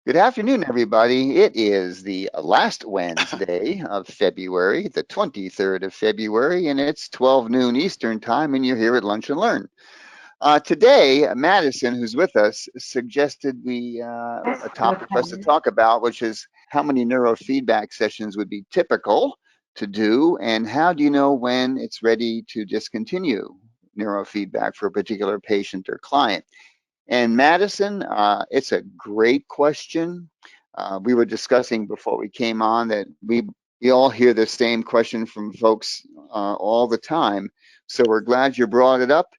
Good afternoon, everybody. It is the last Wednesday of February, the 23rd of February, and it's 12 noon Eastern Time, and you're here at Lunch and Learn. Today, Madison, who's with us, suggested a topic for us to talk about, which is how many neurofeedback sessions would be typical to do, and how do you know when it's ready to discontinue neurofeedback for a particular patient or client? And Madison, it's a great question. We were discussing before we came on that we all hear the same question from folks all the time. So we're glad you brought it up.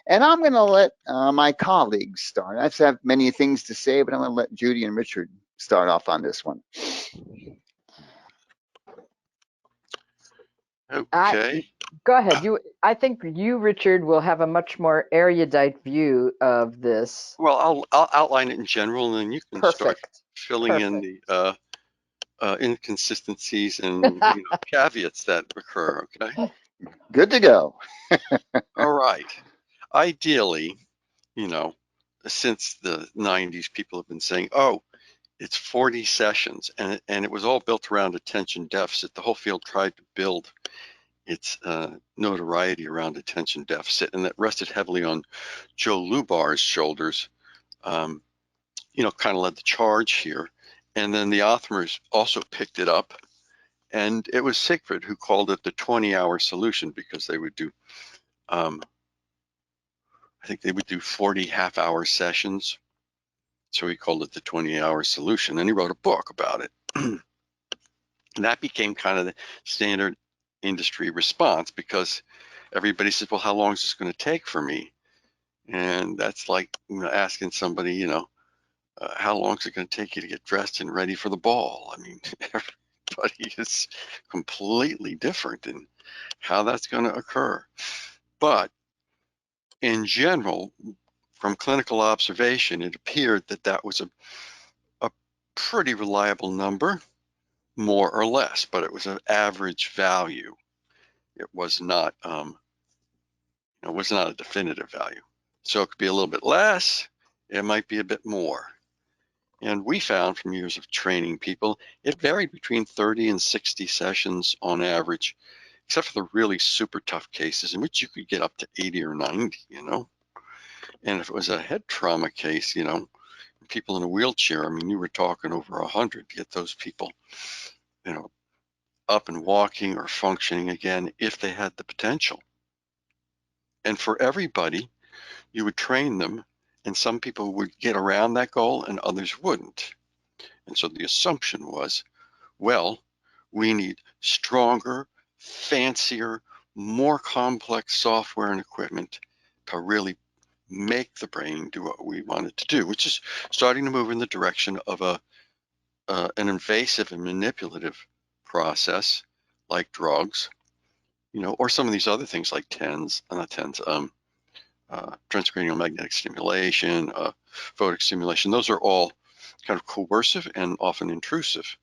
And I'm going to let my colleagues start. I have many things to say, but I'm going to let Judy and Richard start off on this one. Okay. Go ahead. I think you, Richard, will have a much more erudite view of this. Well, I'll outline it in general, and then you can start Perfect. filling in the inconsistencies and caveats that occur. Okay. Good to go. All right. Ideally, you know, since the 90s, people have been saying, "Oh, it's 40 sessions," and it was all built around attention deficit. The whole field tried to build its notoriety around attention deficit, and that rested heavily on Joe Lubar's shoulders. Kind of led the charge here. And then the authors also picked it up. And it was Siegfried who called it the 20-hour solution because they would do, I think they would do 40 half-hour sessions. So he called it the 20-hour solution. And he wrote a book about it. And that became kind of the standard industry response because everybody says, well, how long is this going to take for me? And that's like asking somebody, how long is it going to take you to get dressed and ready for the ball? I mean, everybody is completely different in how that's going to occur. But in general, from clinical observation, it appeared that that was a pretty reliable number, more or less, but it was an average value. It was not, it was not a definitive value. So it could be a little bit less, it might be a bit more. And we found from years of training people, it varied between 30 and 60 sessions on average, except for the really super tough cases in which you could get up to 80 or 90, And if it was a head trauma case, people in a wheelchair, I mean, you were talking over 100 to get those people, up and walking or functioning again if they had the potential. And for everybody, you would train them, and some people would get around that goal and others wouldn't. And so the assumption was, well, we need stronger, fancier, more complex software and equipment to really make the brain do what we want it to do, which is starting to move in the direction of an invasive and manipulative process like drugs, or some of these other things like transcranial magnetic stimulation, photic stimulation. Those are all kind of coercive and often intrusive.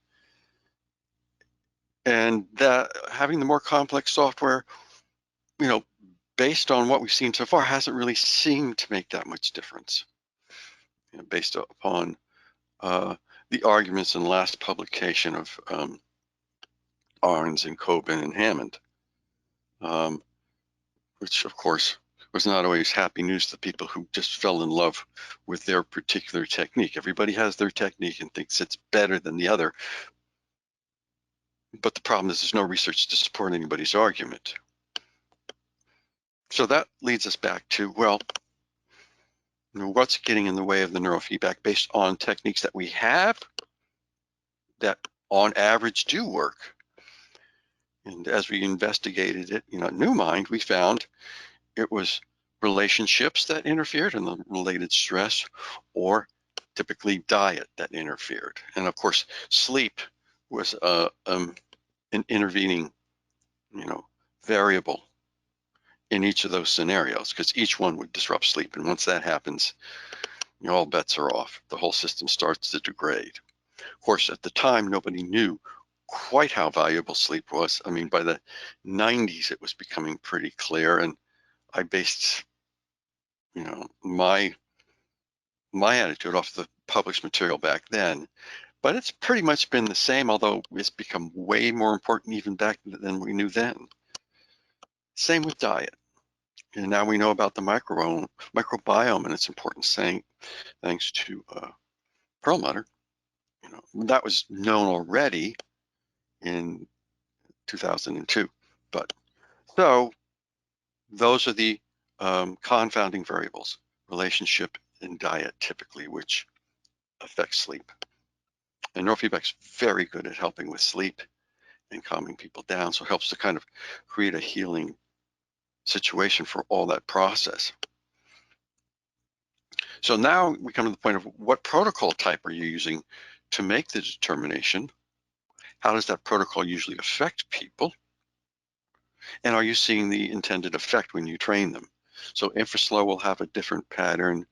And that having the more complex software, based on what we've seen so far, hasn't really seemed to make that much difference. Based upon the arguments in the last publication of Arns and Coben and Hammond, which of course was not always happy news to people who just fell in love with their particular technique. Everybody has their technique and thinks it's better than the other. But the problem is there's no research to support anybody's argument. So that leads us back to, well, what's getting in the way of the neurofeedback based on techniques that we have that on average do work? And as we investigated it, at NewMind, we found it was relationships that interfered and the related stress, or typically diet that interfered. And of course, sleep was an intervening, variable in each of those scenarios, because each one would disrupt sleep. And once that happens, all bets are off. The whole system starts to degrade. Of course, at the time, nobody knew quite how valuable sleep was. I mean, by the 90s, it was becoming pretty clear. And I based, my attitude off the published material back then, but it's pretty much been the same, although it's become way more important even back than we knew then. Same with diet. And now we know about the microbiome and its importance, thanks to Perlmutter. You know, that was known already in 2002. But so those are the confounding variables, relationship and diet typically, which affects sleep. And neurofeedback's very good at helping with sleep and calming people down. So it helps to kind of create a healing situation for all that process. So now we come to the point of what protocol type are you using to make the determination? How does that protocol usually affect people? And are you seeing the intended effect when you train them? So InfraSlow will have a different pattern.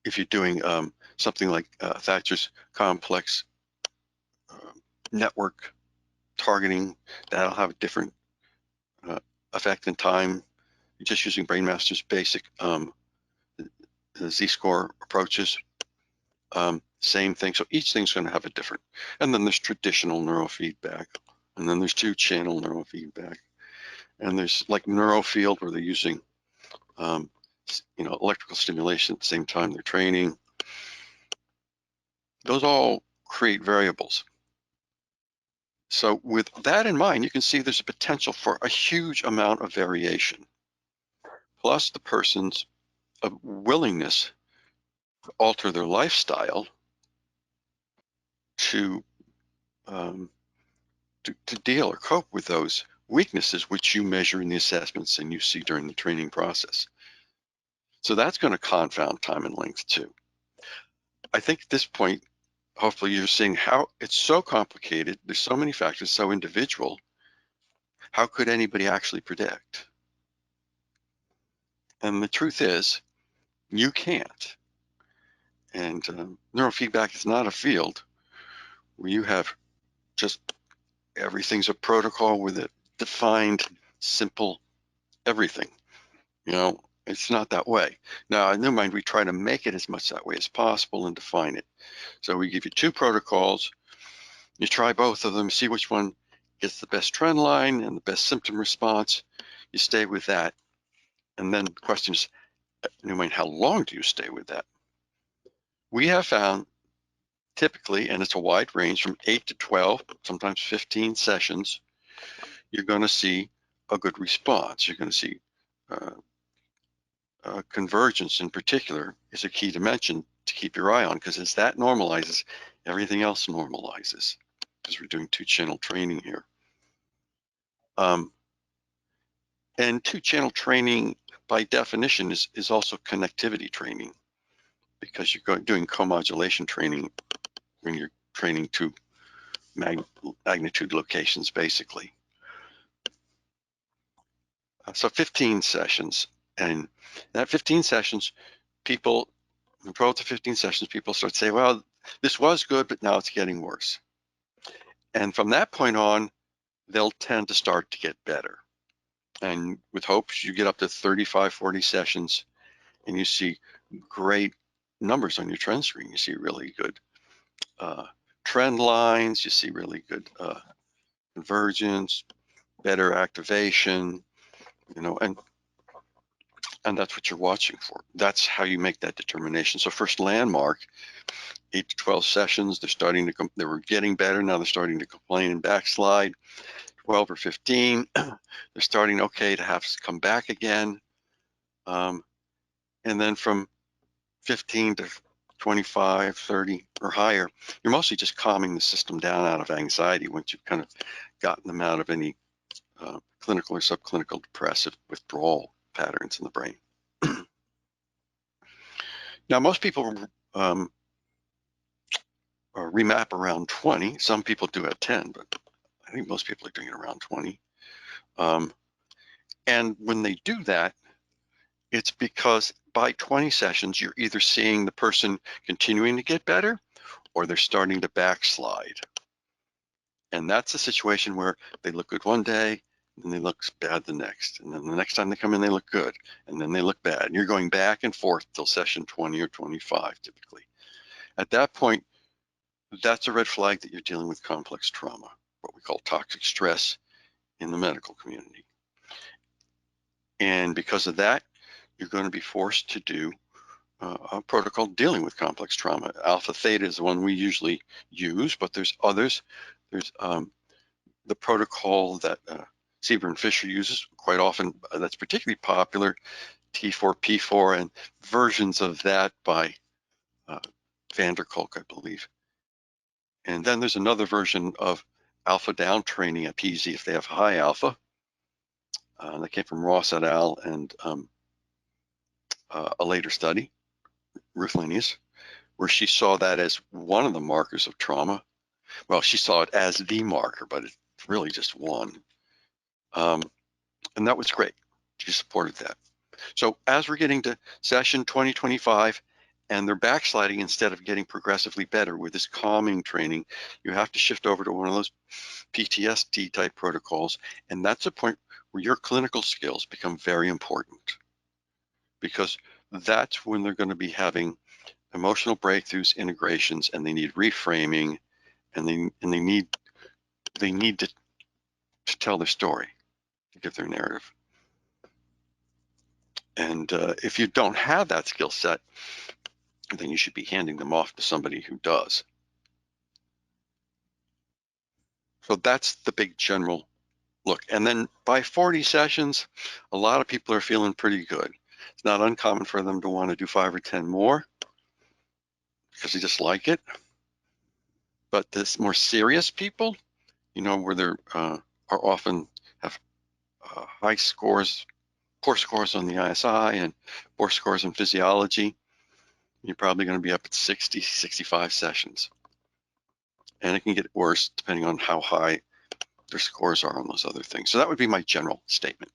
If you're doing something like Thatcher's complex network targeting, that'll have a different effect in time. You're just using BrainMaster's basic Z-score approaches. Same thing. So each thing's going to have a different. And then there's traditional neurofeedback, and then there's two-channel neurofeedback, and there's like neurofield where they're using, electrical stimulation at the same time they're training. Those all create variables. So with that in mind, you can see there's a potential for a huge amount of variation, plus the person's willingness to alter their lifestyle to deal or cope with those weaknesses, which you measure in the assessments and you see during the training process. So that's going to confound time and length too. I think at this point, hopefully you're seeing how it's so complicated. There's so many factors, so individual. How could anybody actually predict? And the truth is, you can't. And neurofeedback is not a field where you have just everything's a protocol with a defined, simple everything. It's not that way. Now, in their mind, we try to make it as much that way as possible and define it. So we give you two protocols. You try both of them, see which one gets the best trend line and the best symptom response. You stay with that. And then the question is, in your mind, how long do you stay with that? We have found typically, and it's a wide range from 8 to 12, sometimes 15 sessions, you're going to see a good response. You're going to see convergence in particular is a key dimension to keep your eye on, because as that normalizes, everything else normalizes, because we're doing two-channel training here. And two-channel training, by definition, is also connectivity training, because you're doing co-modulation training when you're training to magnitude locations, basically. So 15 sessions, and that 15 sessions, people, in 12 to 15 sessions, people start to say, well, this was good, but now it's getting worse. And from that point on, they'll tend to start to get better. And with hopes, you get up to 35, 40 sessions, and you see great numbers on your trend screen. You see really good trend lines. You see really good convergence, better activation, and that's what you're watching for. That's how you make that determination. So first landmark, 8 to 12 sessions, they were getting better. Now they're starting to complain and backslide. 12 or 15, they're starting okay to have to come back again. And then from 15 to 25, 30 or higher, you're mostly just calming the system down out of anxiety once you've kind of gotten them out of any clinical or subclinical depressive withdrawal patterns in the brain. Now, most people remap around 20. Some people do at 10, but I think most people are doing it around 20. And when they do that, it's because by 20 sessions, you're either seeing the person continuing to get better or they're starting to backslide. And that's a situation where they look good one day, and they look bad the next. And then the next time they come in, they look good. And then they look bad. And you're going back and forth till session 20 or 25, typically. At that point, that's a red flag that you're dealing with complex trauma, what we call toxic stress in the medical community. And because of that, you're going to be forced to do a protocol dealing with complex trauma. Alpha theta is the one we usually use, but there's others. There's the protocol that Sieber and Fisher uses quite often, that's particularly popular, T4P4, and versions of that by Van der Kolk, I believe. And then there's another version of alpha down training at PZ if they have high alpha. That came from Ross et al. And a later study, Ruth Linius, where she saw that as one of the markers of trauma. Well, she saw it as the marker, but it's really just one. And that was great. She supported that. So as we're getting to session 2025 and they're backsliding instead of getting progressively better with this calming training, you have to shift over to one of those PTSD type protocols. And that's a point where your clinical skills become very important, because that's when they're going to be having emotional breakthroughs, integrations, and they need reframing, and they need to tell their story, to give their narrative. And if you don't have that skill set, then you should be handing them off to somebody who does. So that's the big general look. And then by 40 sessions, a lot of people are feeling pretty good. It's not uncommon for them to want to do 5 or 10 more because they just like it. But this more serious people, you know, where they're are often have high scores, poor scores on the ISI and poor scores in physiology, you're probably going to be up at 60, 65 sessions. And it can get worse depending on how high their scores are on those other things. So that would be my general statement.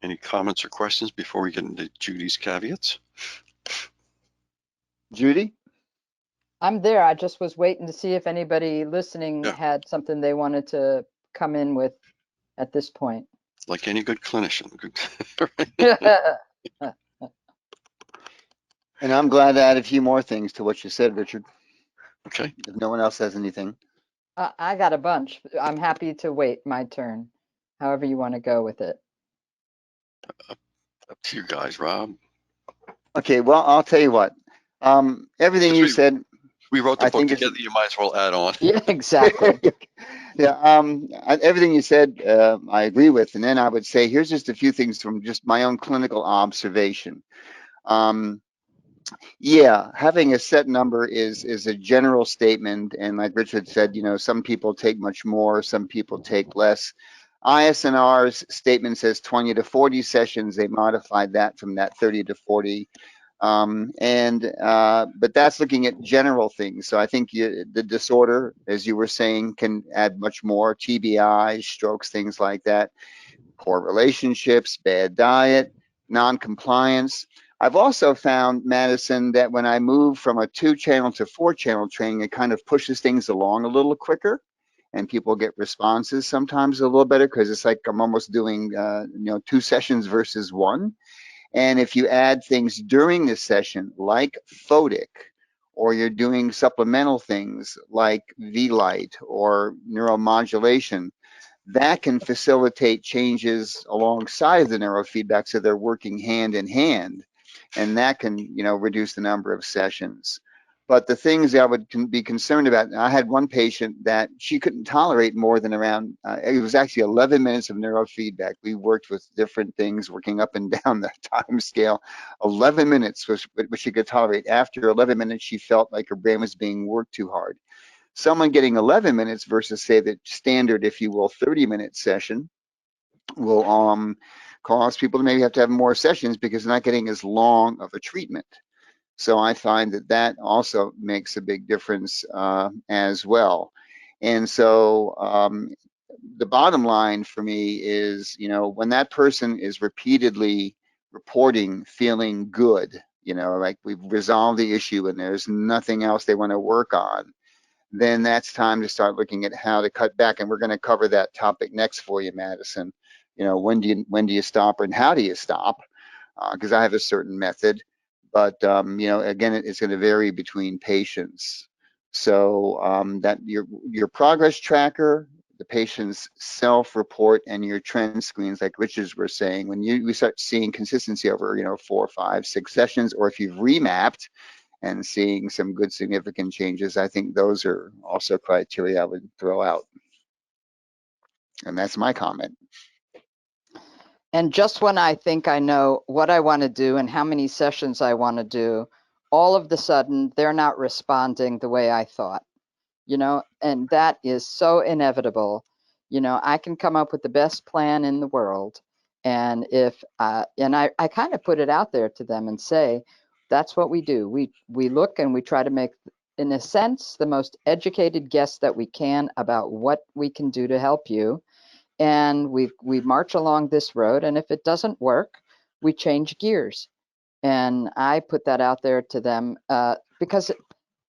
Any comments or questions before we get into Judy's caveats? Judy? I'm there. I just was waiting to see if anybody listening had something they wanted to come in with at this point. Like any good clinician. And I'm glad to add a few more things to what you said, Richard. Okay. If no one else has anything. I got a bunch. I'm happy to wait my turn, however you want to go with it. Up to you guys, Rob. Okay, well, I'll tell you what. Everything you said. We wrote the book together. You might as well add on. Yeah, exactly. Yeah, everything you said, I agree with. And then I would say, here's just a few things from just my own clinical observation. Yeah, having a set number is a general statement. And like Richard said, you know, some people take much more, some people take less. ISNR's statement says 20 to 40 sessions. They modified that from that 30 to 40. But that's looking at general things. So I think the disorder, as you were saying, can add much more. TBI, strokes, things like that. Poor relationships, bad diet, non-compliance. I've also found, Madison, that when I move from a 2-channel to 4-channel training, it kind of pushes things along a little quicker, and people get responses sometimes a little better because it's like I'm almost doing 2 sessions versus 1. And if you add things during the session, like photic, or you're doing supplemental things like V-light or neuromodulation, that can facilitate changes alongside the neurofeedback, so they're working hand in hand, and that can, reduce the number of sessions. But the things I would be concerned about, I had one patient that she couldn't tolerate more than around, it was actually 11 minutes of neurofeedback. We worked with different things, working up and down the time scale. 11 minutes was what she could tolerate. After 11 minutes, she felt like her brain was being worked too hard. Someone getting 11 minutes versus, say, the standard, if you will, 30-minute session will cause people to maybe have to have more sessions because they're not getting as long of a treatment. So I find that also makes a big difference as well. And so the bottom line for me is, when that person is repeatedly reporting feeling good, like we've resolved the issue and there's nothing else they want to work on, then that's time to start looking at how to cut back. And we're going to cover that topic next for you, Madison. When do you stop and how do you stop? Because I have a certain method, but again, it's going to vary between patients. So that your progress tracker, the patient's self-report, and your trend screens, like Richard was saying, when we start seeing consistency over 4, 5, 6 sessions, or if you've remapped and seeing some good significant changes, I think those are also criteria I would throw out. And that's my comment. And just when I think I know what I want to do and how many sessions I want to do, all of the sudden they're not responding the way I thought, and that is so inevitable. I can come up with the best plan in the world. And I kind of put it out there to them and say, that's what we do. We look and we try to make, in a sense, the most educated guess that we can about what we can do to help you. And we march along this road, and if it doesn't work, we change gears. And I put that out there to them because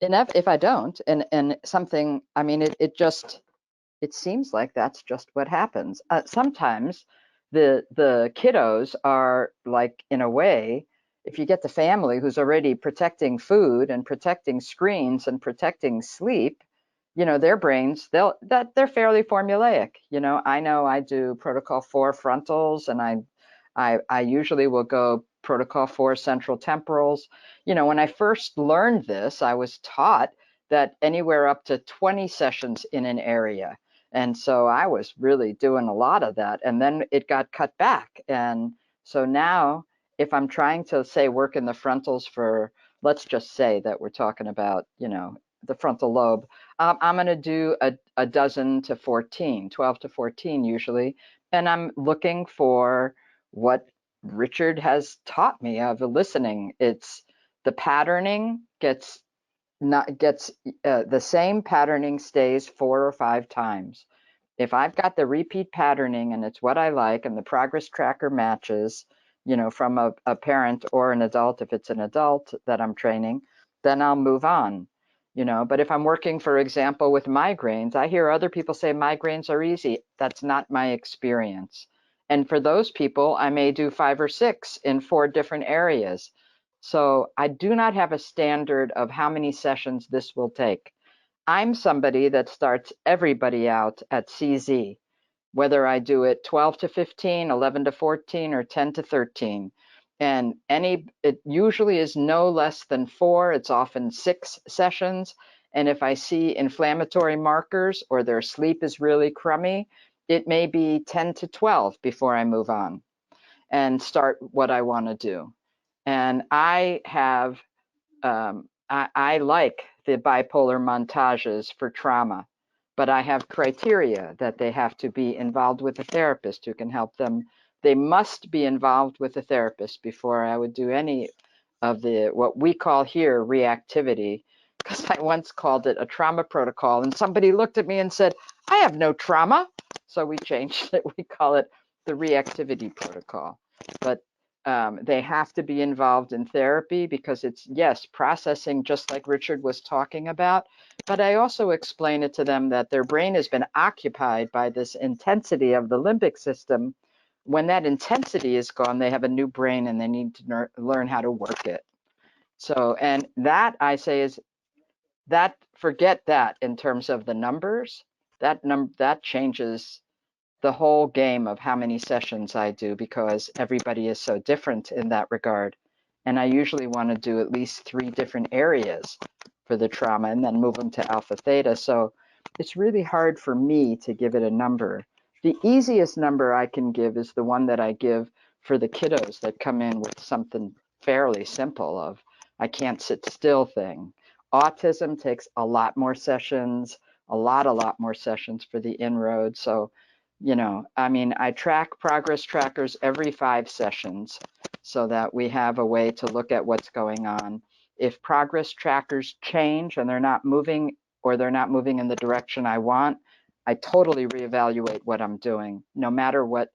if I don't, and something, I mean, it seems like that's just what happens. Sometimes the kiddos are like, in a way, if you get the family who's already protecting food and protecting screens and protecting sleep, their brains, they're fairly formulaic. I know I do protocol 4 frontals, and I usually will go protocol 4 central temporals. When I first learned this, I was taught that anywhere up to 20 sessions in an area. And so I was really doing a lot of that. And then it got cut back. And so now, if I'm trying to, say, work in the frontals for, let's just say that we're talking about, the frontal lobe, I'm going to do a dozen to 14, 12 to 14 usually. And I'm looking for what Richard has taught me of listening. It's the patterning gets the same patterning stays 4 or 5 times. If I've got the repeat patterning and it's what I like, and the progress tracker matches, from a parent or an adult, if it's an adult that I'm training, then I'll move on. But if I'm working, for example, with migraines, I hear other people say migraines are easy. That's not my experience. And for those people, I may do 5 or 6 in 4 different areas. So I do not have a standard of how many sessions this will take. I'm somebody that starts everybody out at CZ, whether I do it 12 to 15, 11 to 14, or 10 to 13. And it usually is no less than 4. It's often 6 sessions. And if I see inflammatory markers or their sleep is really crummy, it may be 10 to 12 before I move on and start what I want to do. And I have, I like the bipolar montages for trauma, but I have criteria that they have to be involved with a therapist who can help them. They must be involved with a therapist before I would do any of what we call here reactivity, because I once called it a trauma protocol, and somebody looked at me and said, I have no trauma. So we changed it. We call it the reactivity protocol. But they have to be involved in therapy because it's, yes, processing, just like Richard was talking about. But I also explain it to them that their brain has been occupied by this intensity of the limbic system. When that intensity is gone, they have a new brain and they need to learn how to work it. So, and that I say is that, forget that in terms of the numbers, that changes the whole game of how many sessions I do, because everybody is so different in that regard. And I usually want to do at least 3 different areas for the trauma and then move them to alpha theta. So it's really hard for me to give it a number. The easiest number I can give is the one that I give for the kiddos that come in with something fairly simple of, I can't sit still thing. Autism takes a lot more sessions, a lot more sessions for the inroad. So I mean, I track progress trackers every 5 sessions so that we have a way to look at what's going on. If progress trackers change and they're not moving, or they're not moving in the direction I want, I totally reevaluate what I'm doing, no matter what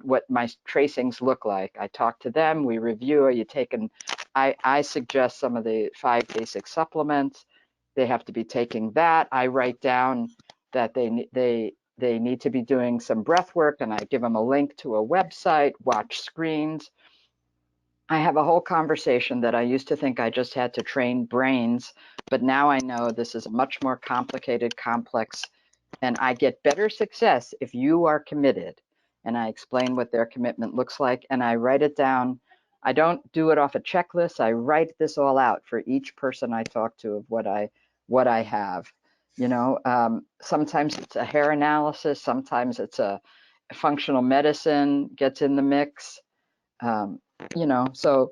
what my tracings look like. I talk to them, we review, I suggest some of the 5 basic supplements. they have to be taking that. I write down that they need to be doing some breath work, and I give them a link to a website, watch screens. I have a whole conversation that I used to think I just had to train brains, but now I know this is a much more complicated, complex, and I get better success if you are committed. And I explain what their commitment looks like, and I write it down. I don't do it off a checklist. I write this all out for each person I talk to of what I have. You know, sometimes it's a hair analysis, sometimes it's a functional medicine gets in the mix. You know, so,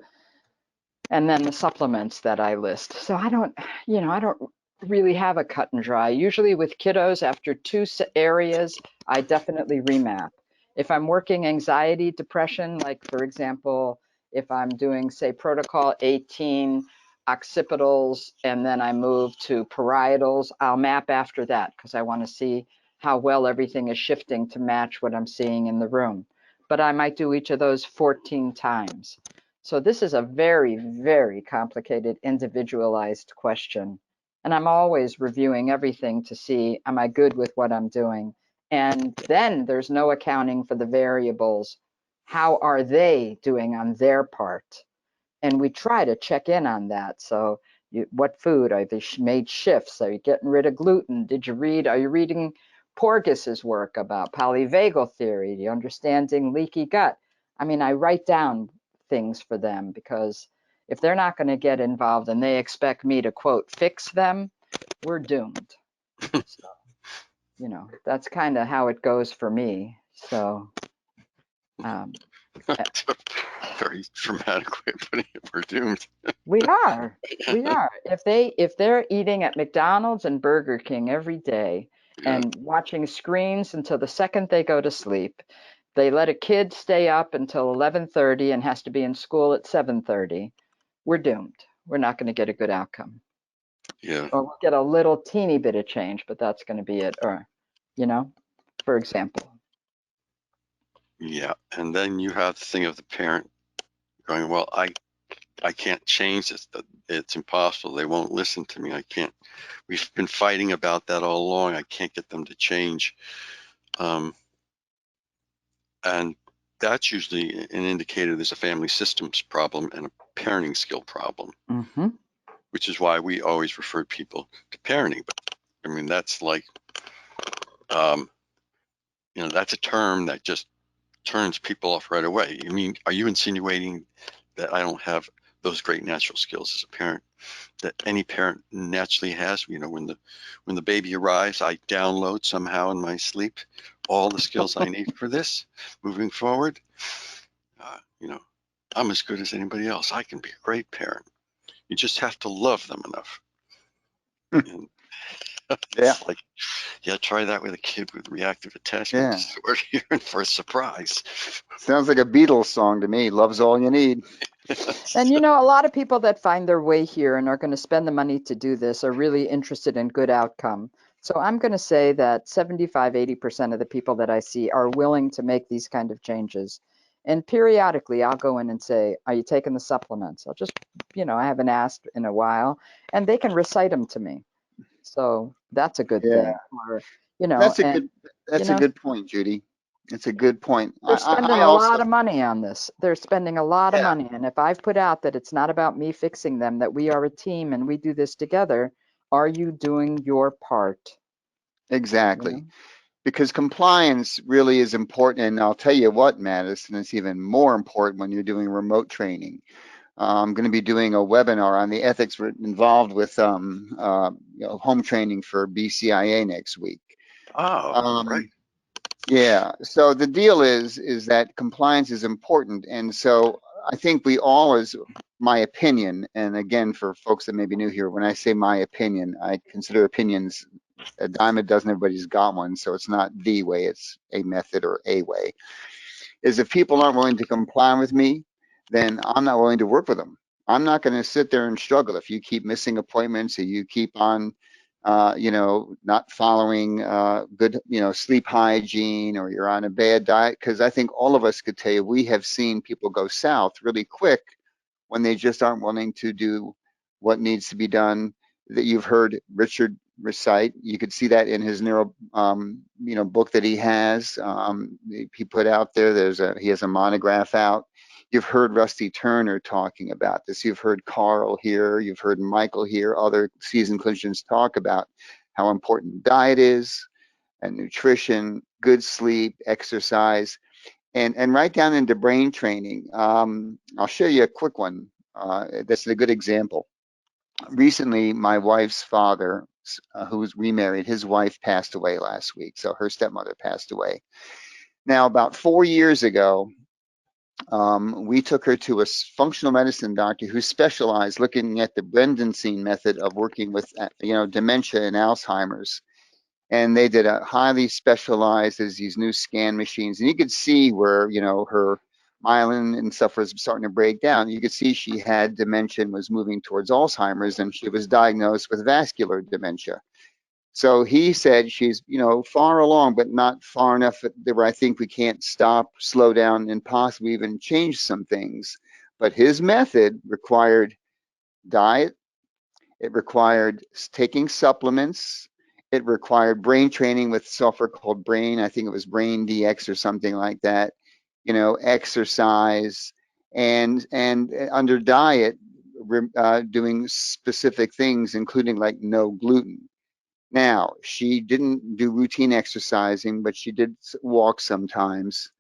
and then the supplements that I list. So I don't really have a cut and dry. Usually with kiddos, after two areas, I definitely remap. If I'm working anxiety, depression, like for example, if I'm doing, say, protocol 18, occipitals, and then I move to parietals, I'll map after that because I want to see how well everything is shifting to match what I'm seeing in the room. But I might do each of those 14 times. So this is a very, very complicated, individualized question. And I'm always reviewing everything to see, am I good with what I'm doing? And then there's no accounting for the variables. How are they doing on their part? And we try to check in on that. So what food? Are they made shifts? Are you getting rid of gluten? Are you reading Porges's work about polyvagal theory? Are you understanding leaky gut? I mean, I write down things for them because if they're not going to get involved and they expect me to, quote, fix them, we're doomed. So, you know, that's kind of how it goes for me. So, very dramatic way of putting it. We're doomed. we are. If they're eating at McDonald's and Burger King every day and watching screens until the second they go to sleep, they let a kid stay up until 11:30 and has to be in school at 7:30, we're doomed. We're not going to get a good outcome. Yeah. Or we'll get a little teeny bit of change, but that's going to be it. Or, you know, for example. Yeah. And then you have the thing of the parent going, well, I can't change this. It's impossible. They won't listen to me. I can't. We've been fighting about that all along. I can't get them to change. And that's usually an indicator there's a family systems problem and a parenting skill problem, which is why we always refer people to parenting. But I mean, that's like, you know, that's a term that just turns people off right away. I mean, are you insinuating that I don't have those great natural skills as a parent that any parent naturally has? You know, when the baby arrives, I download somehow in my sleep all the skills I need for this moving forward. You know, I'm as good as anybody else. I can be a great parent. You just have to love them enough. And it's like, yeah, try that with a kid with reactive attachment disorder here for a surprise. Sounds like a Beatles song to me. Love's all you need. And you know, a lot of people that find their way here and are going to spend the money to do this are really interested in good outcome. So I'm going to say that 75–80% of the people that I see are willing to make these kind of changes. And periodically I'll go in and say, are you taking the supplements? I'll just, you know, I haven't asked in a while, and they can recite them to me. So that's a good thing. Or, you know, that's a good point, Judy. It's a good point. They're spending a lot of money on this. They're spending a lot of money. And if I've put out that it's not about me fixing them, that we are a team and we do this together, are you doing your part? Exactly. You know? Because compliance really is important. And I'll tell you what, Madison, it's even more important when you're doing remote training. I'm going to be doing a webinar on the ethics involved with you know, home training for Bcia next week. Oh, right. Yeah. So the deal is that compliance is important, and so I think we all, as my opinion, and again for folks that may be new here, when I say my opinion, I consider opinions a dime a dozen. Everybody's got one, so it's not the way; it's a method or a way. Is if people aren't willing to comply with me, then I'm not willing to work with them. I'm not going to sit there and struggle if you keep missing appointments or you keep on, you know, not following good, you know, sleep hygiene, or you're on a bad diet. Because I think all of us could tell you we have seen people go south really quick when they just aren't willing to do what needs to be done that you've heard Richard recite. You could see that in his neuro, book that he has. He put out there. He has a monograph out. You've heard Rusty Turner talking about this. You've heard Carl here. You've heard Michael here. Other seasoned clinicians talk about how important diet is, and nutrition, good sleep, exercise, and right down into brain training. I'll show you a quick one. That's a good example. Recently, my wife's father, who was remarried, his wife passed away last week. So her stepmother passed away. Now, about 4 years ago, we took her to a functional medicine doctor who specialized looking at the Brendenstein method of working with, dementia and Alzheimer's. And they did a highly specialized, there's these new scan machines, and you could see where, her myelin and stuff was starting to break down. You could see she had dementia and was moving towards Alzheimer's, and she was diagnosed with vascular dementia. So he said she's, far along, but not far enough where I think we can't stop, slow down, and possibly even change some things. But his method required diet, it required taking supplements, it required brain training with software called Brain. I think it was Brain DX or something like that. Exercise, and under diet, doing specific things, including like no gluten. Now, she didn't do routine exercising, but she did walk sometimes.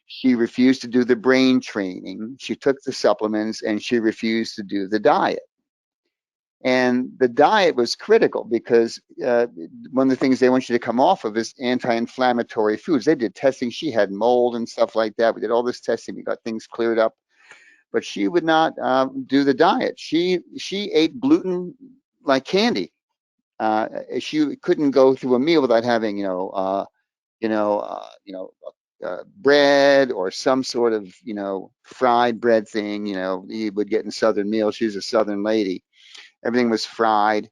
She refused to do the brain training. She took the supplements, and she refused to do the diet. And the diet was critical because one of the things they want you to come off of is anti-inflammatory foods. They did testing. She had mold and stuff like that. We did all this testing. We got things cleared up. But she would not do the diet. She ate gluten like candy. She couldn't go through a meal without having, bread or some sort of, fried bread thing. You would get in Southern meals. She's a Southern lady. Everything was fried,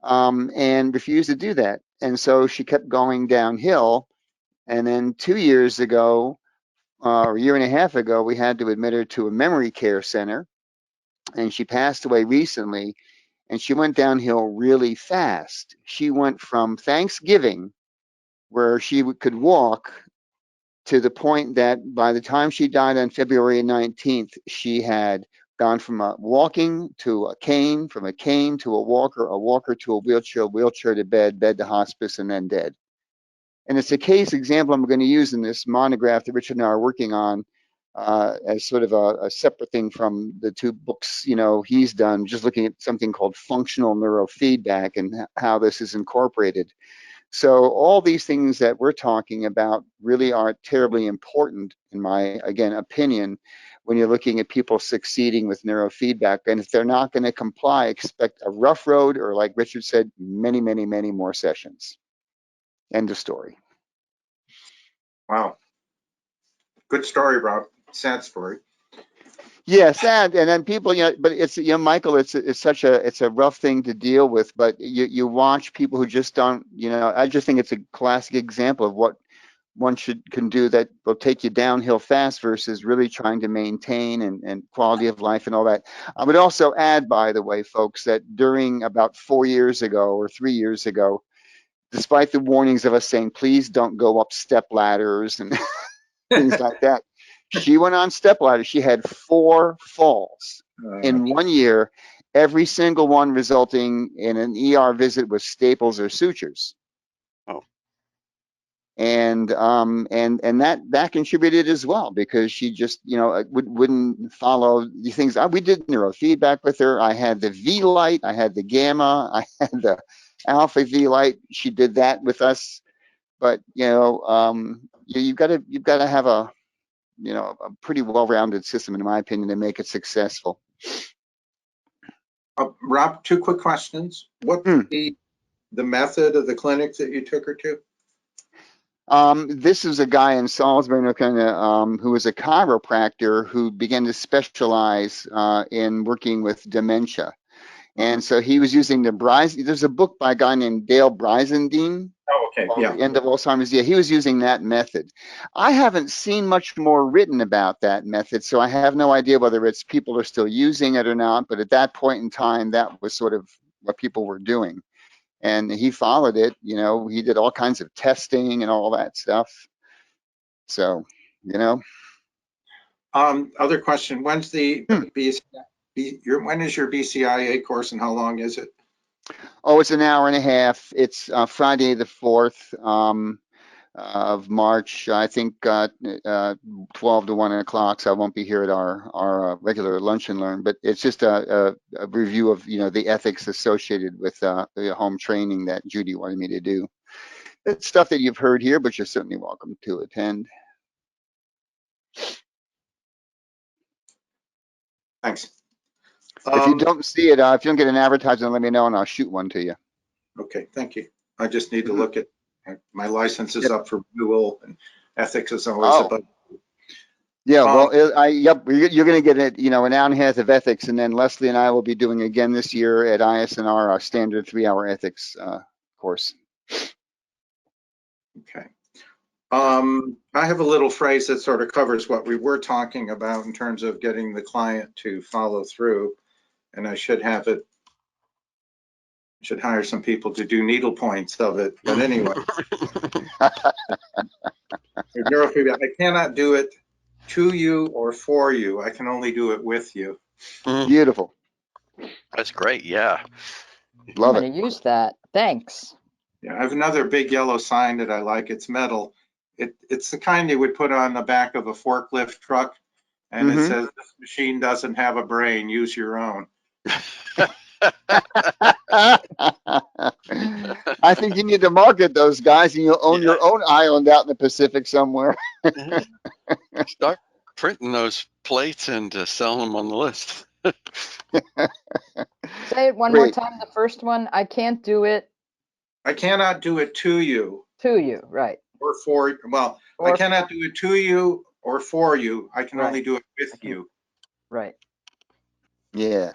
and refused to do that. And so she kept going downhill. And then 2 years ago, or a year and a half ago, we had to admit her to a memory care center. And she passed away recently. And she went downhill really fast. She went from Thanksgiving, where she could walk, to the point that by the time she died on February 19th, she had gone from a walking to a cane, from a cane to a walker to a wheelchair to bed to hospice, and then dead. And it's a case example I'm going to use in this monograph that Richard and I are working on, as sort of a separate thing from the two books, he's done, just looking at something called functional neurofeedback and how this is incorporated. So all these things that we're talking about really are terribly important, in my, again, opinion, when you're looking at people succeeding with neurofeedback. And if they're not going to comply, expect a rough road, or like Richard said, many, many, many more sessions. End of story. Wow. Good story, Rob. Sad story. Yeah, sad. And then people, but it's, Michael, it's a rough thing to deal with, but you watch people who just don't, I just think it's a classic example of what one can do that will take you downhill fast versus really trying to maintain and quality of life and all that. I would also add, by the way, folks, that during about 4 years ago or 3 years ago, despite the warnings of us saying, please don't go up step ladders and things like that, she went on step ladders. She had 4 falls in 1 year, every single one resulting in an ER visit with staples or sutures. Oh. And that contributed as well, because she just, wouldn't follow the things. We did neurofeedback with her. I had the V light, I had the gamma, I had the alpha V light. She did that with us. But you've got to have a pretty well-rounded system, in my opinion, to make it successful. Rob, 2 quick questions. What's the method of the clinic that you took her to? This is a guy in Salisbury, North Carolina, who was a chiropractor who began to specialize in working with dementia. And so he was using there's a book by a guy named Dale Brizendine. Oh, okay. Yeah. The End of Alzheimer's. Yeah, he was using that method. I haven't seen much more written about that method, so I have no idea whether people are still using it or not. But at that point in time, that was sort of what people were doing. And he followed it, you know, he did all kinds of testing and all that stuff. So, you know. Other question, when's the when is your BCIA course and how long is it? Oh, it's an hour and a half. It's Friday the 4th of March. I think 12 to 1 o'clock. So I won't be here at our regular lunch and learn. But it's just a review of, you know, the ethics associated with the home training that Judy wanted me to do. It's stuff that you've heard here, but you're certainly welcome to attend. Thanks. If you don't see it, if you don't get an advertisement, let me know and I'll shoot one to you. Okay, thank you. I just need to look at, my license is up for renewal and ethics is always about. Yeah, well, yep, you're going to get it, you know, an hour and a half of ethics, and then Leslie and I will be doing again this year at ISNR our standard 3-hour ethics course. Okay. I have a little phrase that sort of covers what we were talking about in terms of getting the client to follow through, and I should have it. Should hire some people to do needle points of it, but anyway. Neurofeedback, I cannot do it to you or for you. I can only do it with you. Beautiful. That's great. Yeah. Love I'm going to use that. Thanks. Yeah, I have another big yellow sign that I like. It's metal. It's the kind you would put on the back of a forklift truck, and it says, "This machine doesn't have a brain. Use your own." I think you need to market those guys, and you'll own your own island out in the Pacific somewhere. Start printing those plates and selling them on the list. Say it one more time, the first one. I can't do it. I cannot do it to you. To you, right. Or for, well, I cannot do it to you or for you. I can only do it with you. Right. Yeah.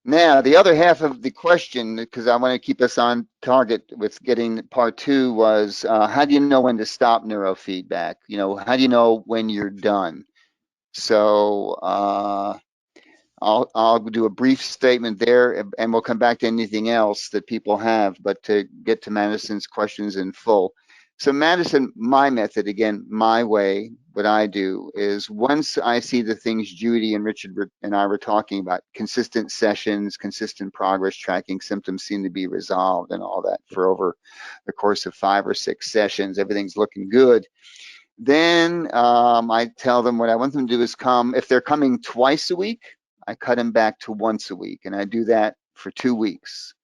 Now, the other half of the question, because I want to keep us on target with getting part 2, was how do you know when to stop neurofeedback? You know, how do you know when you're done? So I'll do a brief statement there, and we'll come back to anything else that people have, but to get to Madison's questions in full. So Madison, my method, again, my way, what I do is once I see the things Judy and Richard and I were talking about, consistent sessions, consistent progress tracking, symptoms seem to be resolved and all that for over the course of 5 or 6 sessions, everything's looking good. Then I tell them what I want them to do is come, if they're coming twice a week, I cut them back to once a week, and I do that for 2 weeks.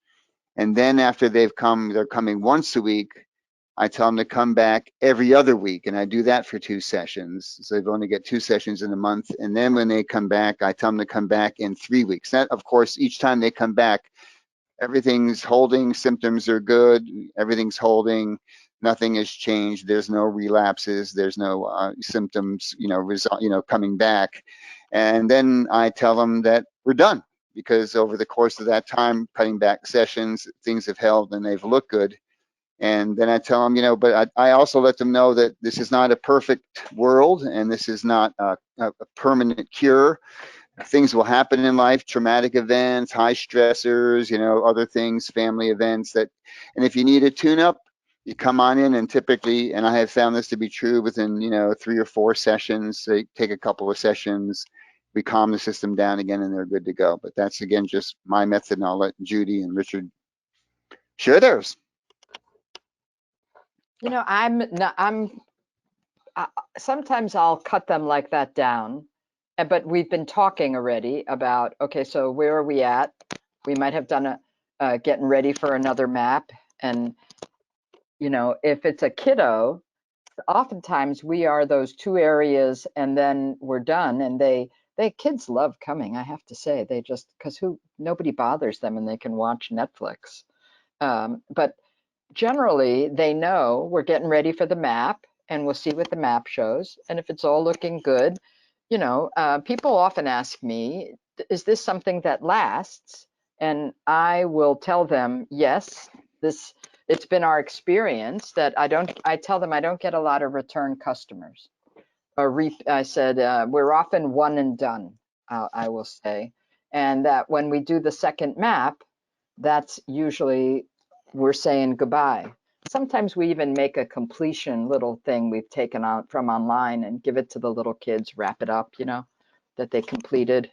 And then after they're coming once a week, I tell them to come back every other week, and I do that for 2 sessions. So they've only got 2 sessions in a month. And then when they come back, I tell them to come back in 3 weeks. That, of course, each time they come back, everything's holding, symptoms are good, everything's holding, nothing has changed. There's no relapses, there's no symptoms, coming back. And then I tell them that we're done, because over the course of that time, cutting back sessions, things have held and they've looked good. And then I tell them, but I also let them know that this is not a perfect world, and this is not a permanent cure. Things will happen in life, traumatic events, high stressors, other things, family events and if you need a tune-up, you come on in, and typically, and I have found this to be true within, 3 or 4 sessions, they take a couple of sessions, we calm the system down again, and they're good to go. But that's, again, just my method, and I'll let Judy and Richard share theirs. Sometimes I'll cut them like that down, but we've been talking already about, okay, so where are we at? We might have done getting ready for another map. And, if it's a kiddo, oftentimes we are those 2 areas and then we're done. And kids love coming, I have to say. They just, because nobody bothers them and they can watch Netflix. But generally they know we're getting ready for the map, and we'll see what the map shows. And if it's all looking good, people often ask me, is this something that lasts? And I will tell them, yes, it's been our experience that I tell them I don't get a lot of return customers. I said, we're often one and done, I will say. And that when we do the second map, that's usually we're saying goodbye. Sometimes we even make a completion little thing we've taken out from online and give it to the little kids, wrap it up, you know, that they completed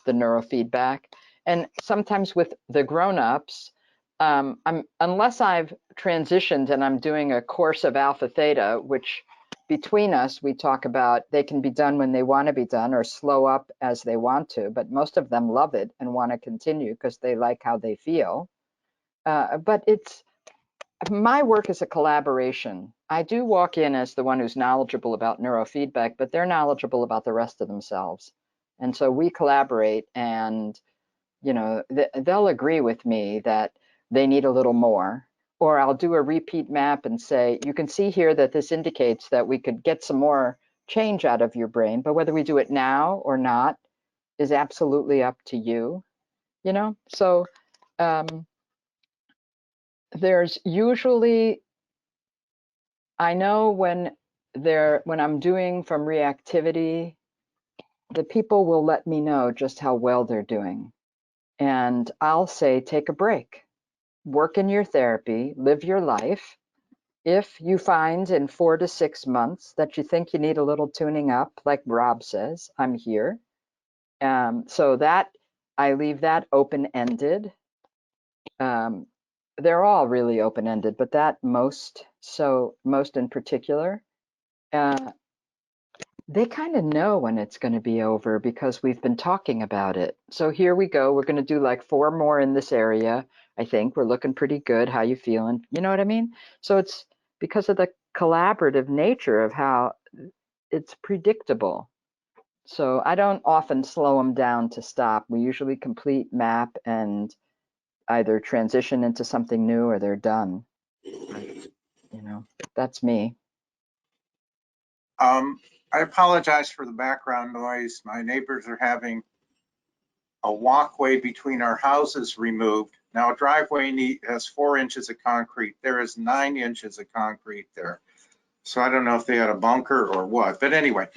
the neurofeedback. And sometimes with the grown-ups, unless I've transitioned and I'm doing a course of alpha theta, which between us, we talk about they can be done when they want to be done or slow up as they want to, but most of them love it and want to continue because they like how they feel. But it's my work is a collaboration. I do walk in as the one who's knowledgeable about neurofeedback, but they're knowledgeable about the rest of themselves. And so we collaborate, and you know, they'll agree with me that they need a little more. Or I'll do a repeat map and say, you can see here that this indicates that we could get some more change out of your brain, but whether we do it now or not is absolutely up to you, you know? So there's usually, I know when I'm doing from reactivity, the people will let me know just how well they're doing. And I'll say, take a break, work in your therapy, live your life. If you find in 4 to 6 months that you think you need a little tuning up, like Rob says, I'm here. So that I leave that open-ended. They're all really open-ended, but that most in particular, they kind of know when it's going to be over because we've been talking about it. So here we go. We're going to do like 4 more in this area. I think we're looking pretty good. How you feeling? You know what I mean? So it's because of the collaborative nature of how it's predictable. So I don't often slow them down to stop. We usually complete map and either transition into something new or they're done. You know, that's me. I apologize for the background noise. My neighbors are having a walkway between our houses removed. Now, a driveway has 4 inches of concrete. There is 9 inches of concrete there. So I don't know if they had a bunker or what, but anyway,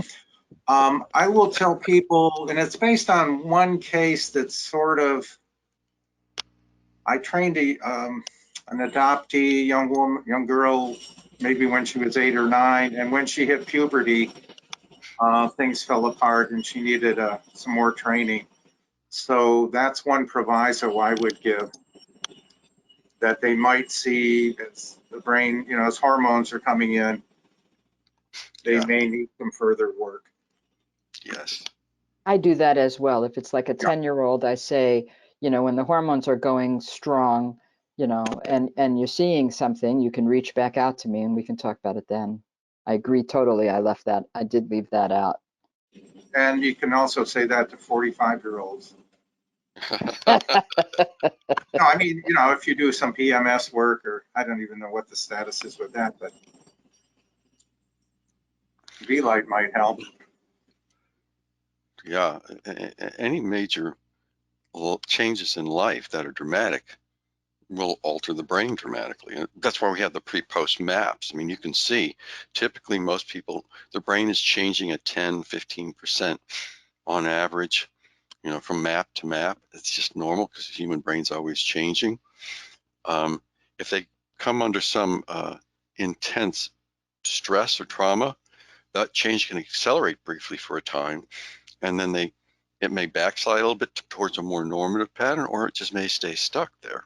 I will tell people, and it's based on one case that's sort of, I trained an adoptee, young girl, maybe when she was 8 or 9, and when she hit puberty, things fell apart and she needed some more training. So that's one proviso I would give, that they might see as the brain, you know, as hormones are coming in, they may need some further work. Yes. I do that as well. If it's like a 10-year-old, I say, you know, when the hormones are going strong, you know, and you're seeing something, you can reach back out to me and we can talk about it then. I agree totally. I did leave that out. And you can also say that to 45-year-olds. No, I mean, you know, if you do some PMS work, or I don't even know what the status is with that, but V-Light might help. Yeah, any major changes in life that are dramatic will alter the brain dramatically. And that's why we have the pre-post maps. I mean, you can see typically most people, their brain is changing at 10, 15% on average, you know, from map to map. It's just normal because the human brain's always changing. If they come under some intense stress or trauma, that change can accelerate briefly for a time, and then it may backslide a little bit towards a more normative pattern, or it just may stay stuck there.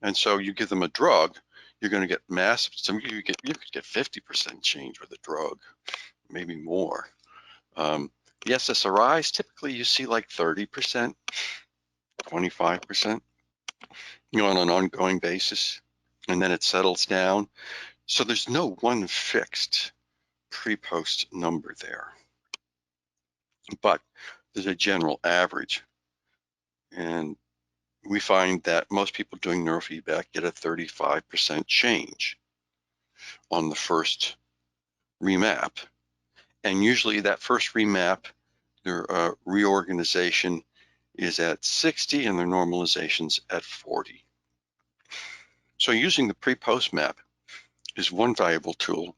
And so you give them a drug, you're going to get massive. You could get 50% change with a drug, maybe more. The SSRIs, typically you see like 30%, 25%, you know, on an ongoing basis, and then it settles down. So there's no one fixed pre-post number there, but there's a general average. And we find that most people doing neurofeedback get a 35% change on the first remap. And usually that first remap, their reorganization is at 60 and their normalization's at 40. So using the pre-post map is one valuable tool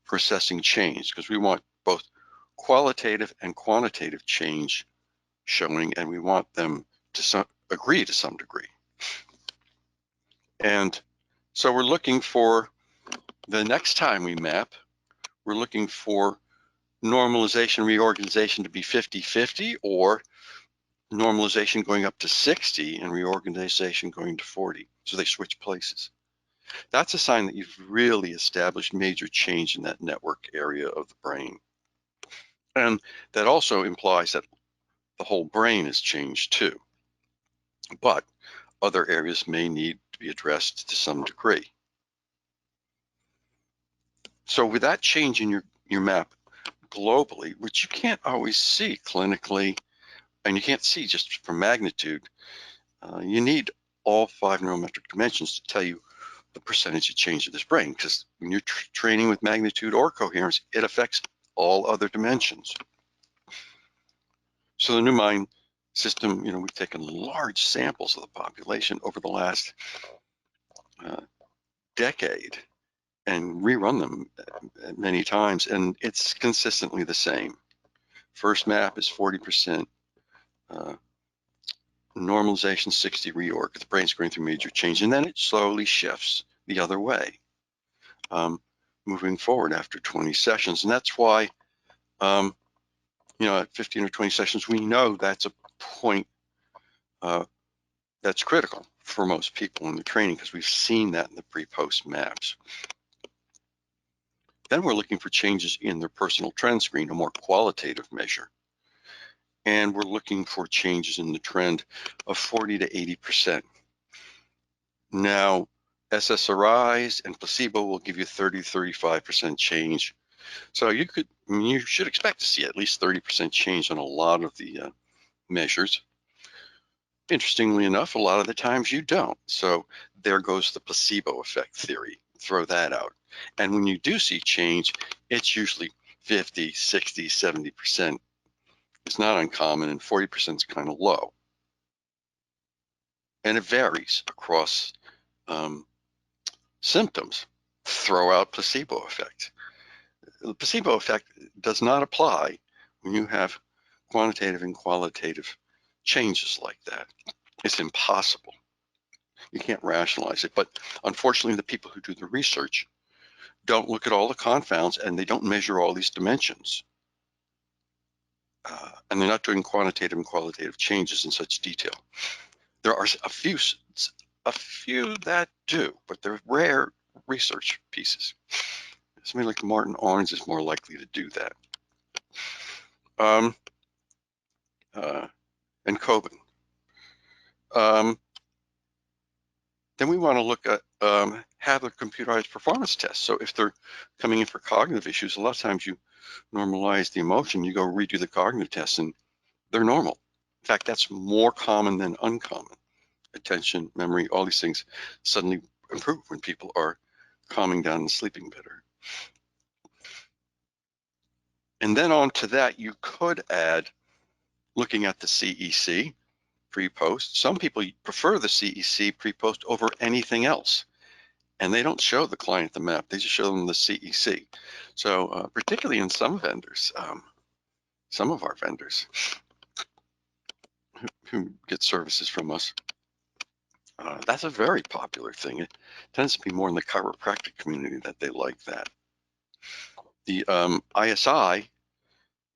for assessing change, because we want both qualitative and quantitative change showing, and we want them to agree to some degree. And so we're looking for, the next time we map, we're looking for normalization, reorganization to be 50-50, or normalization going up to 60 and reorganization going to 40. So they switch places. That's a sign that you've really established major change in that network area of the brain. And that also implies that the whole brain has changed too. But other areas may need to be addressed to some degree. So with that change in your map globally, which you can't always see clinically, and you can't see just from magnitude, you need all 5 neurometric dimensions to tell you the percentage of change in this brain, because when you're training with magnitude or coherence, it affects all other dimensions. So the new mind system, we've taken large samples of the population over the last decade and rerun them many times, and it's consistently the same. First map is 40% normalization, 60 reorg. The brain's going through major change, and then it slowly shifts the other way, moving forward after 20 sessions. And that's why, at 15 or 20 sessions, we know that's a point that's critical for most people in the training, because we've seen that in the pre-post maps. Then we're looking for changes in their personal trend screen, a more qualitative measure. And we're looking for changes in the trend of 40 to 80%. Now, SSRIs and placebo will give you 30 to 35% change. So you should expect to see at least 30% change on a lot of the measures. Interestingly enough, a lot of the times you don't. So there goes the placebo effect theory. Throw that out. And when you do see change, it's usually 50, 60, 70%. It's not uncommon, and 40% is kind of low. And it varies across symptoms. Throw out placebo effect. The placebo effect does not apply when you have quantitative and qualitative changes like that. It's impossible. You can't rationalize it. But unfortunately, the people who do the research don't look at all the confounds, and they don't measure all these dimensions. And they're not doing quantitative and qualitative changes in such detail. There are a few that do, but they're rare research pieces. Somebody like Martin Arns is more likely to do that. And Coben. Then we want to look at have a computerized performance test. So if they're coming in for cognitive issues, a lot of times you normalize the emotion, you go redo the cognitive tests, and they're normal. In fact, that's more common than uncommon. Attention, memory, all these things suddenly improve when people are calming down and sleeping better. And then on to that, you could add looking at the CEC pre-post. Some people prefer the CEC pre-post over anything else, and they don't show the client the map. They just show them the CEC. So particularly in some vendors, some of our vendors who get services from us, that's a very popular thing. It tends to be more in the chiropractic community that they like that. The ISI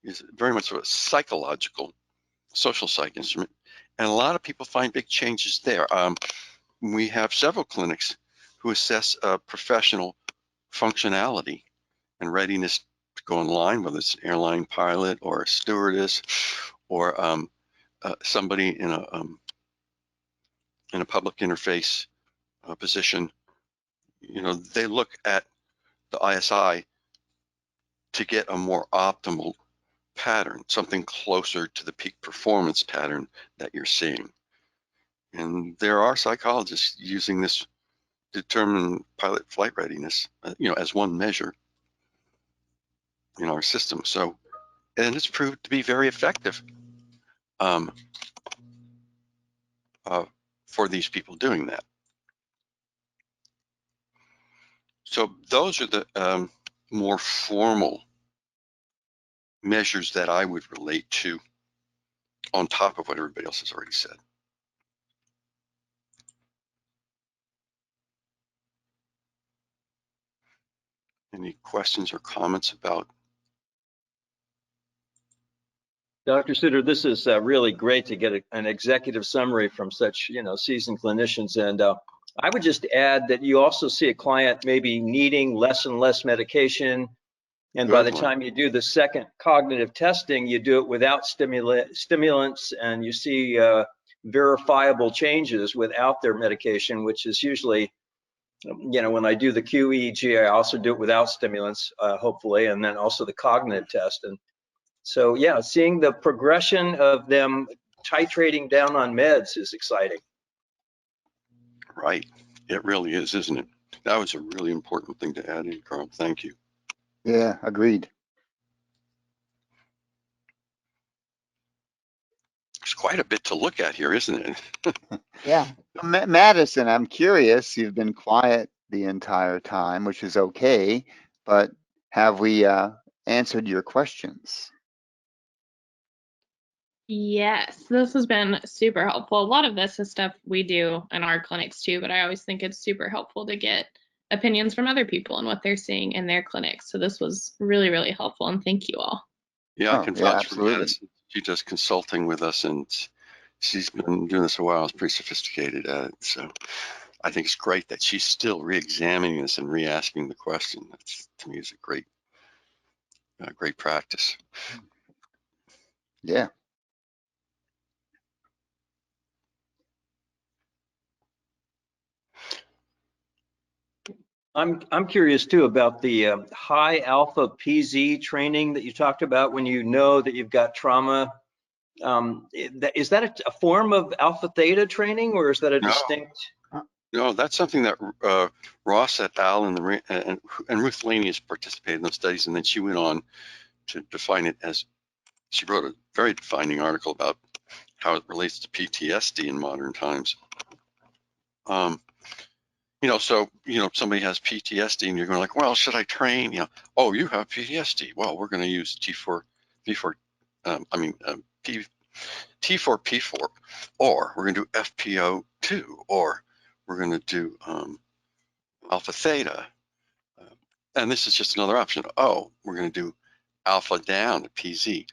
is very much a psychological, social psych instrument, and a lot of people find big changes there. We have several clinics who assess professional functionality and readiness to go online, whether it's an airline pilot or a stewardess or somebody in a public interface position. They look at the ISI to get a more optimal pattern, something closer to the peak performance pattern that you're seeing. And there are psychologists using this to determine pilot flight readiness, as one measure in our system. So, and it's proved to be very effective for these people doing that. So those are the more formal measures that I would relate to on top of what everybody else has already said. Any questions or comments about? Dr. Suter, this is really great to get an executive summary from such, seasoned clinicians. And I would just add that you also see a client maybe needing less and less medication. And by the time you do the second cognitive testing, you do it without stimulants, and you see verifiable changes without their medication, which is usually, when I do the QEEG, I also do it without stimulants, hopefully, and then also the cognitive test. And so, yeah, seeing the progression of them titrating down on meds is exciting. Right. It really is, isn't it? That was a really important thing to add in, Carl. Thank you. Yeah, agreed. There's quite a bit to look at here, isn't it? Yeah. Madison, I'm curious, you've been quiet the entire time, which is okay, but have we answered your questions? Yes, this has been super helpful. A lot of this is stuff we do in our clinics too, but I always think it's super helpful to get opinions from other people and what they're seeing in their clinics. So this was really, really helpful, and thank you all. Yeah, I can vouch for absolutely. Madison. She does consulting with us, and she's been doing this a while. It's pretty sophisticated at it. So I think it's great that she's still re-examining this and re-asking the question. That's, to me, is a great practice. Yeah. I'm curious too about the high alpha PZ training that you talked about when you know that you've got trauma. Is that a form of alpha theta training, or is that a distinct? No, that's something that Ross et al. and Ruth Laney has participated in those studies, and then she went on to define it as, she wrote a very defining article about how it relates to PTSD in modern times. So, somebody has PTSD and you're going like, well, should I train? Oh, you have PTSD. Well, we're going to use T4P4, or we're going to do FPO2, or we're going to do alpha theta. And this is just another option. Oh, we're going to do alpha down to PZ.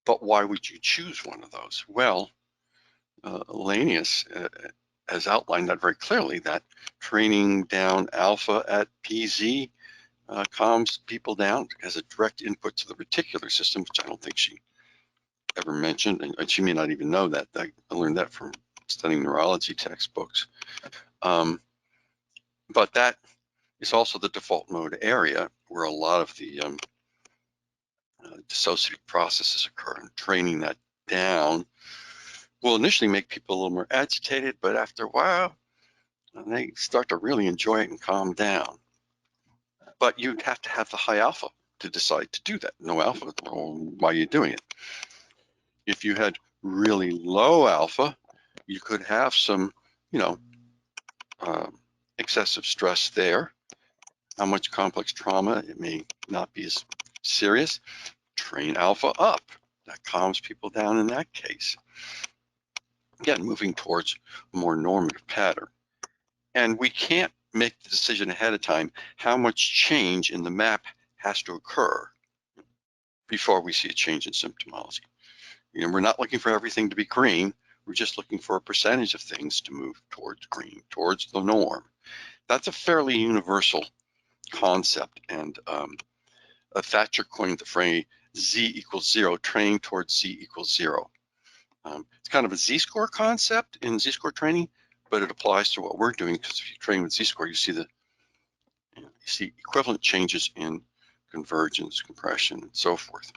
But why would you choose one of those? Well, Lanius has outlined that very clearly, that training down alpha at PZ calms people down, has a direct input to the reticular system, which I don't think she ever mentioned, and she may not even know that. I learned that from studying neurology textbooks. But that is also the default mode area where a lot of the dissociative processes occur, and training that down will initially make people a little more agitated, but after a while, they start to really enjoy it and calm down. But you'd have to have the high alpha to decide to do that. No alpha, well, why are you doing it? If you had really low alpha, you could have some, excessive stress there. How much complex trauma, it may not be as serious. Train alpha up. That calms people down in that case. Again, moving towards a more normative pattern. And we can't make the decision ahead of time how much change in the map has to occur before we see a change in symptomology. We're not looking for everything to be green. We're just looking for a percentage of things to move towards green, towards the norm. That's a fairly universal concept. And Thatcher coined the phrase Z equals 0, training towards Z equals 0. It's kind of a Z-score concept in Z-score training, but it applies to what we're doing, because if you train with Z-score, you see equivalent changes in convergence, compression, and so forth.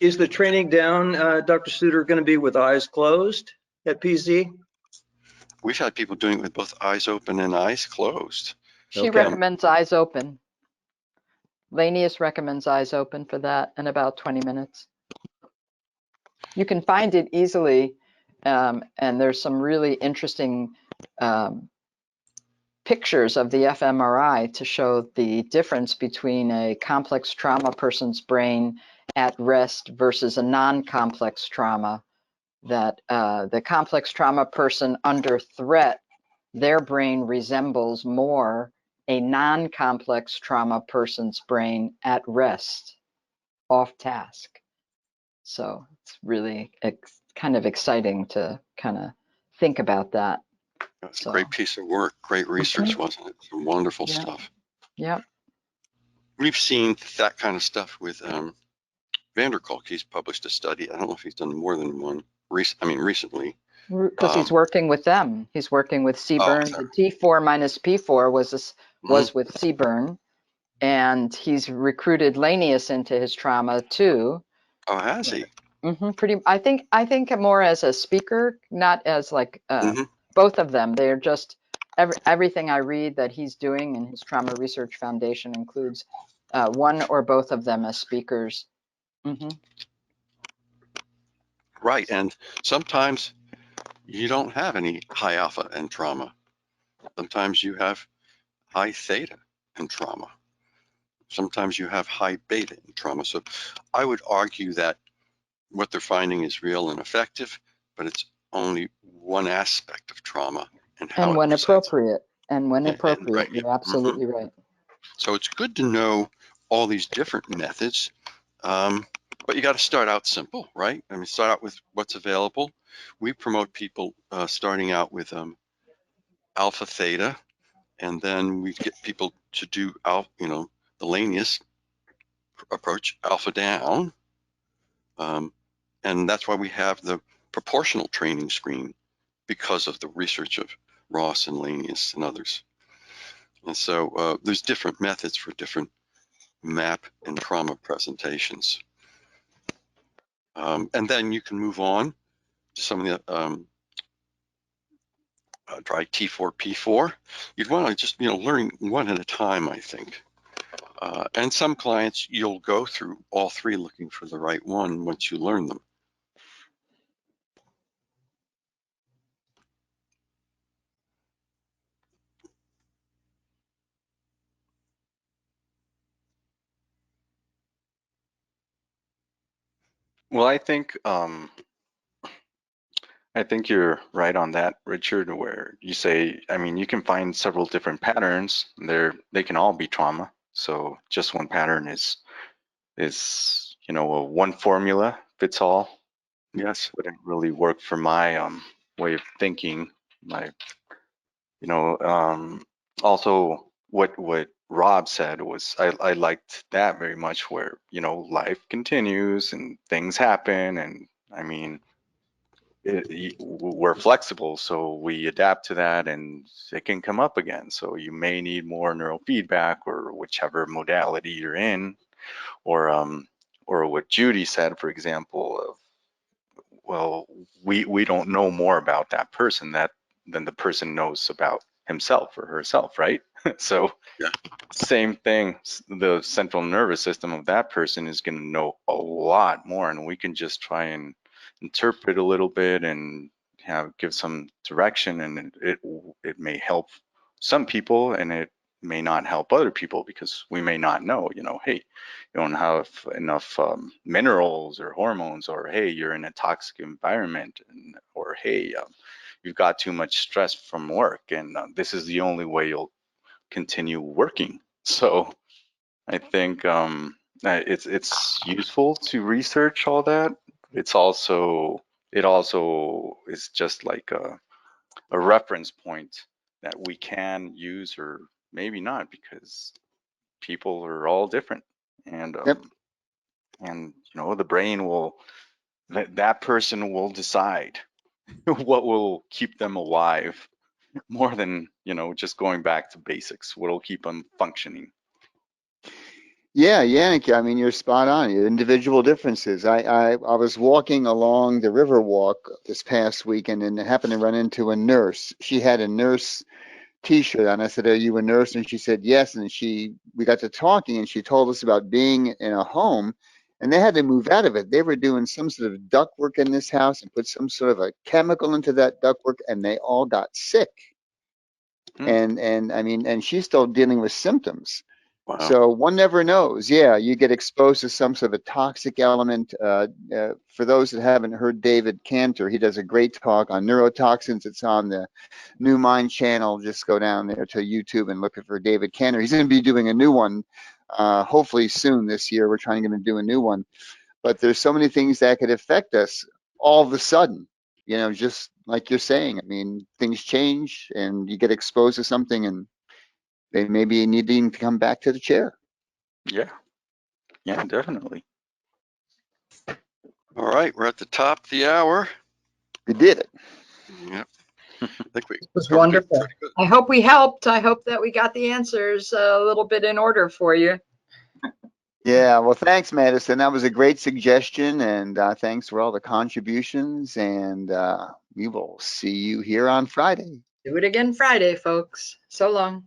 Is the training down, Dr. Suter, going to be with eyes closed at PZ? We've had people doing it with both eyes open and eyes closed. She recommends eyes open. Lanius recommends eyes open for that in about 20 minutes. You can find it easily, and there's some really interesting pictures of the fMRI to show the difference between a complex trauma person's brain at rest versus a non-complex trauma. That the complex trauma person under threat, their brain resembles more a non-complex trauma person's brain at rest, off task. So it's really kind of exciting to kind of think about that. It's a great piece of work, great research, wasn't it? Some wonderful stuff. Yep. We've seen that kind of stuff with Vanderkolk. He's published a study. I don't know if he's done more than one. Recently. Because he's working with them. He's working with CBurn. The T4 minus P4 was with CBurn, and he's recruited Lanius into his trauma too. Oh, has he? Pretty. I think more as a speaker, not as like both of them. They're just everything I read that he's doing in his Trauma Research Foundation includes one or both of them as speakers. Right, and sometimes you don't have any high alpha in trauma. Sometimes you have high theta in trauma. Sometimes you have high beta in trauma. So I would argue that what they're finding is real and effective, but it's only one aspect of trauma and how and when it appropriate. And when appropriate, right. You're absolutely right. So it's good to know all these different methods, but you got to start out simple, right? I mean, start out with what's available. We promote people starting out with alpha theta, and then we get people to do the Lanius approach, alpha down, and that's why we have the proportional training screen, because of the research of Ross and Lanius and others. And so there's different methods for different map and trauma presentations. And then you can move on to some of the try T4, P4. You'd want to just learn one at a time, I think. And some clients, you'll go through all three looking for the right one once you learn them. Well, I think you're right on that, Richard, where you say, I mean, you can find several different patterns. They can all be trauma. So just one pattern is a one formula fits all. Yes. Wouldn't really work for my way of thinking. Also what Rob said was I liked that very much, where life continues and things happen, and I mean we're flexible, so we adapt to that, and it can come up again. So you may need more neurofeedback or whichever modality you're in, or what Judy said, for example, of, well, we don't know more about that person than the person knows about himself or herself, right? So yeah. Same thing, the central nervous system of that person is going to know a lot more, and we can just try and interpret a little bit and give some direction, and it may help some people and it may not help other people, because we may not know, hey, you don't have enough minerals or hormones, or hey, you're in a toxic environment, or hey, you've got too much stress from work, and this is the only way you'll continue working. So I think it's useful to research all that. It also is just like a reference point that we can use, or maybe not, because people are all different, and and the brain will, that person will decide what will keep them alive, more than just going back to basics. What'll keep them functioning. Yeah, Yannick, I mean, you're spot on. Individual differences. I was walking along the Riverwalk this past weekend and happened to run into a nurse. She had a nurse T-shirt on. I said, "Are you a nurse?" And she said, "Yes." And we got to talking, and she told us about being in a home, and they had to move out of it. They were doing some sort of ductwork in this house and put some sort of a chemical into that ductwork, and they all got sick. And I mean, and she's still dealing with symptoms. Wow. So one never knows. Yeah, you get exposed to some sort of toxic element. For those that haven't heard David Cantor, he does a great talk on neurotoxins. It's on the New Mind channel. Just go down there to YouTube and look for David Cantor. He's going to be doing a new one, hopefully soon this year. We're trying to do a new one. But there's so many things that could affect us all of a sudden. You know, just like you're saying. I mean, things change, and you get exposed to something, and they may be needing to come back to the chair. Yeah. Yeah, definitely. All right, we're at the top of the hour. We did it. Yep. I think we It was covered it wonderful. pretty good. I hope we helped. I hope that we got the answers a little bit in order for you. Yeah, well, thanks, Madison. That was a great suggestion, and thanks for all the contributions. And we will see you here on Friday. Do it again Friday, folks. So long.